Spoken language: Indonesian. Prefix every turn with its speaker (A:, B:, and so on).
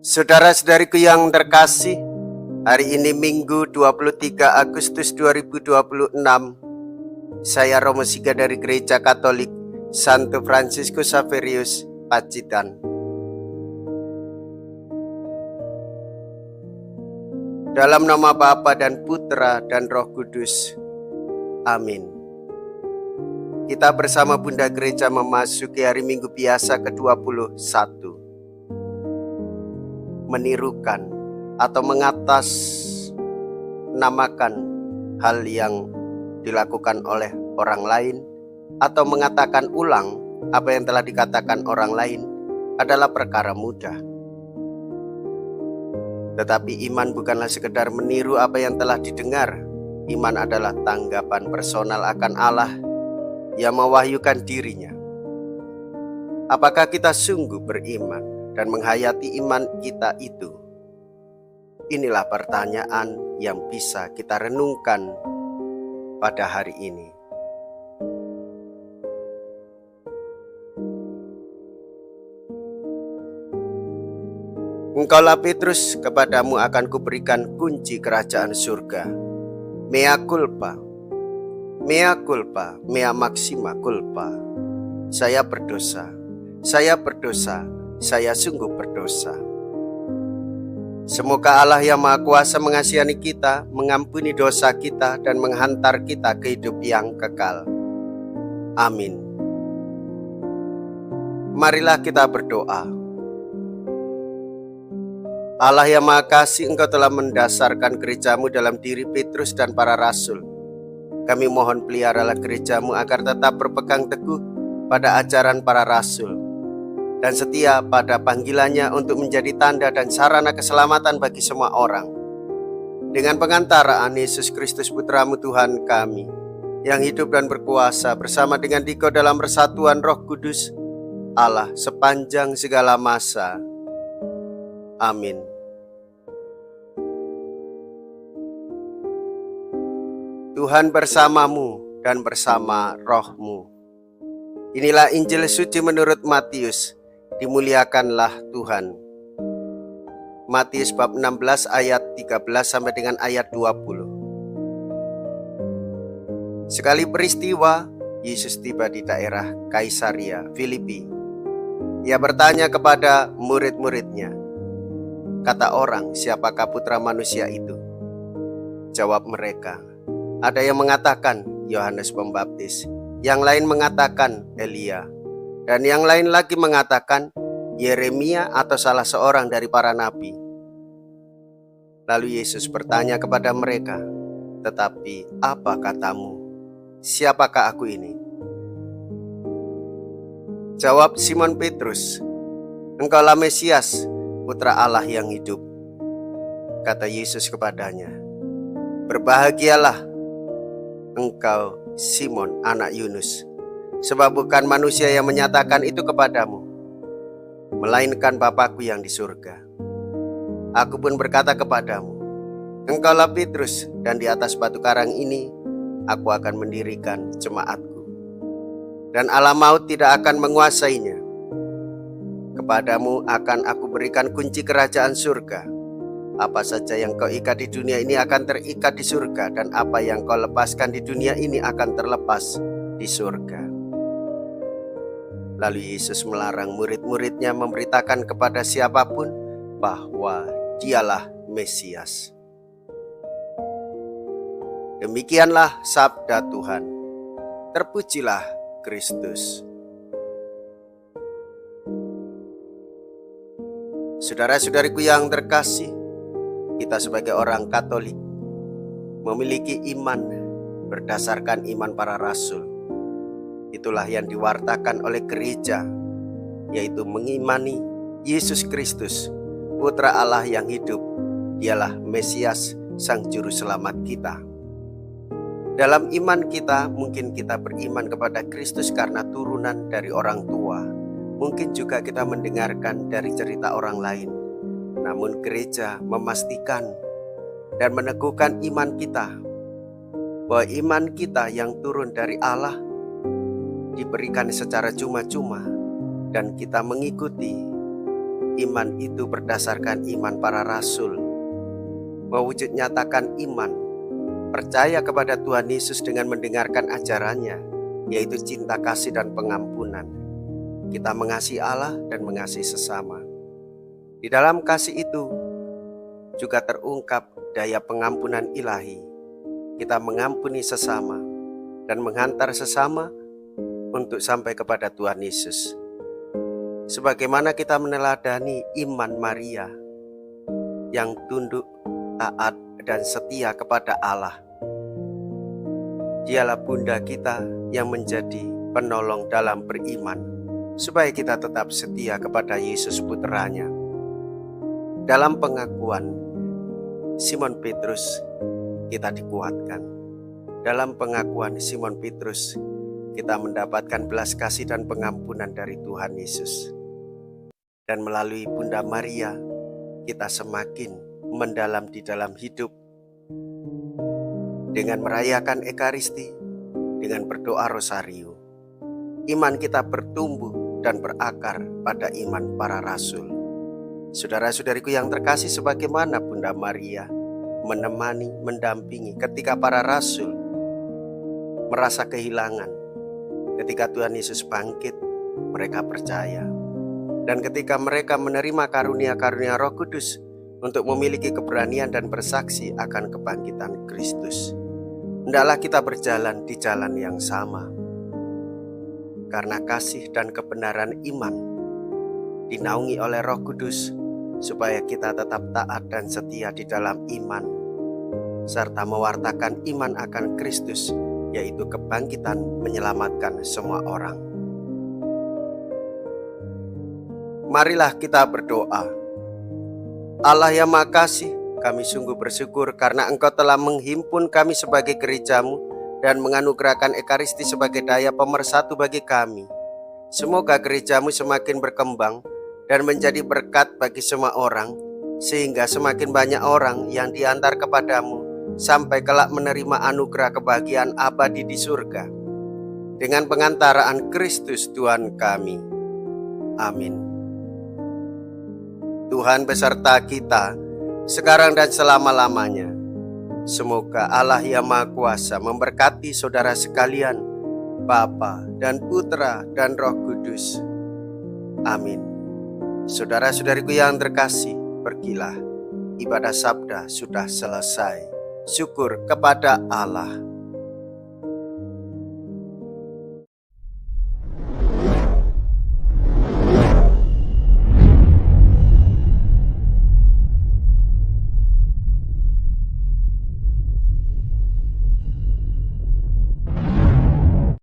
A: Saudara-saudariku yang terkasih, hari ini Minggu 23 Agustus 2026, saya Romo Siga dari Gereja Katolik Santo Fransiskus Xaverius, Pacitan. Dalam nama Bapa dan Putra dan Roh Kudus. Amin. Kita bersama Bunda Gereja memasuki hari Minggu biasa ke-21. Menirukan atau mengatasnamakan hal yang dilakukan oleh orang lain atau mengatakan ulang apa yang telah dikatakan orang lain adalah perkara mudah. Tetapi iman bukanlah sekedar meniru apa yang telah didengar. Iman adalah tanggapan personal akan Allah yang mewahyukan dirinya. Apakah kita sungguh beriman dan menghayati iman kita itu? Inilah pertanyaan yang bisa kita renungkan pada hari ini. Engkaulah Petrus, kepadamu akan kuberikan kunci kerajaan surga. Mea culpa, mea culpa, mea maxima culpa. Saya berdosa, saya sungguh berdosa. Semoga Allah yang Maha Kuasa mengasihani kita, mengampuni dosa kita, dan menghantar kita ke hidup yang kekal. Amin. Marilah kita berdoa. Allah yang Maha Kasih, Engkau telah mendasarkan gerejamu dalam diri Petrus dan para rasul. Kami mohon peliharalah gerejamu agar tetap berpegang teguh pada ajaran para rasul dan setia pada panggilannya untuk menjadi tanda dan sarana keselamatan bagi semua orang. Dengan pengantaraan Yesus Kristus Putramu Tuhan kami, yang hidup dan berkuasa bersama dengan Dikau dalam persatuan Roh Kudus, Allah sepanjang segala masa. Amin. Tuhan bersamamu dan bersama rohmu. Inilah Injil suci menurut Matius. Dimuliakanlah Tuhan. Matius bab 16 ayat 13 sampai dengan ayat 20. Sekali peristiwa, Yesus tiba di daerah Kaisaria Filipi. Ia bertanya kepada murid-muridnya, kata orang, siapakah putra manusia itu? Jawab mereka, ada yang mengatakan Yohanes Pembaptis, yang lain mengatakan Elia, dan yang lain lagi mengatakan Yeremia atau salah seorang dari para nabi. Lalu Yesus bertanya kepada mereka, tetapi apa katamu? Siapakah aku ini? Jawab Simon Petrus, engkaulah Mesias, Putra Allah yang hidup. Kata Yesus kepadanya, berbahagialah engkau Simon anak Yunus, sebab bukan manusia yang menyatakan itu kepadamu, melainkan Bapa-Ku yang di surga. Aku pun berkata kepadamu, engkaulah Petrus, dan di atas batu karang ini aku akan mendirikan jemaat-Ku, dan alam maut tidak akan menguasainya. Kepadamu akan aku berikan kunci kerajaan surga. Apa saja yang kau ikat di dunia ini akan terikat di surga, dan apa yang kau lepaskan di dunia ini akan terlepas di surga. Lalu Yesus melarang murid-muridnya memberitakan kepada siapapun bahwa Dialah Mesias. Demikianlah sabda Tuhan. Terpujilah Kristus. Saudara-saudariku yang terkasih, kita sebagai orang Katolik memiliki iman berdasarkan iman para rasul. Itulah yang diwartakan oleh gereja, yaitu mengimani Yesus Kristus, Putra Allah yang hidup. Dialah Mesias, Sang Juru Selamat kita. Dalam iman kita, mungkin kita beriman kepada Kristus karena turunan dari orang tua. Mungkin juga kita mendengarkan dari cerita orang lain. Namun gereja memastikan dan meneguhkan iman kita, bahwa iman kita yang turun dari Allah diberikan secara cuma-cuma, dan kita mengikuti Iman itu berdasarkan iman para rasul, mewujud nyatakan iman, percaya kepada Tuhan Yesus dengan mendengarkan ajarannya, yaitu cinta kasih dan pengampunan. Kita mengasihi Allah dan mengasihi sesama. Di dalam kasih itu juga terungkap daya pengampunan ilahi. Kita mengampuni sesama dan menghantar sesama untuk sampai kepada Tuhan Yesus. Sebagaimana kita meneladani iman Maria yang tunduk, taat, dan setia kepada Allah. Dialah bunda kita yang menjadi penolong dalam beriman, supaya kita tetap setia kepada Yesus Putranya. Dalam pengakuan Simon Petrus, kita dikuatkan. Dalam pengakuan Simon Petrus, kita mendapatkan belas kasih dan pengampunan dari Tuhan Yesus. Dan melalui Bunda Maria, kita semakin mendalam di dalam hidup. Dengan merayakan Ekaristi, dengan berdoa Rosario, iman kita bertumbuh dan berakar pada iman para rasul. Saudara-saudariku yang terkasih, sebagaimana Bunda Maria menemani, mendampingi ketika para rasul merasa kehilangan. Ketika Tuhan Yesus bangkit, mereka percaya. Dan ketika mereka menerima karunia-karunia Roh Kudus untuk memiliki keberanian dan bersaksi akan kebangkitan Kristus, hendaklah kita berjalan di jalan yang sama. Karena kasih dan kebenaran iman dinaungi oleh Roh Kudus, supaya kita tetap taat dan setia di dalam iman, serta mewartakan iman akan Kristus, yaitu kebangkitan menyelamatkan semua orang. Marilah kita berdoa. Allah yang Maha Kasih, kami sungguh bersyukur karena Engkau telah menghimpun kami sebagai gereja-Mu dan menganugerahkan Ekaristi sebagai daya pemersatu bagi kami. Semoga gereja-Mu semakin berkembang dan menjadi berkat bagi semua orang, sehingga semakin banyak orang yang diantar kepadamu sampai kelak menerima anugerah kebahagiaan abadi di surga. Dengan pengantaraan Kristus Tuhan kami. Amin. Tuhan beserta kita sekarang dan selama-lamanya. Semoga Allah yang Maha Kuasa memberkati saudara sekalian, Bapa dan Putra dan Roh Kudus. Amin. Saudara-saudariku yang terkasih, pergilah. Ibadah sabda sudah selesai. Syukur kepada Allah.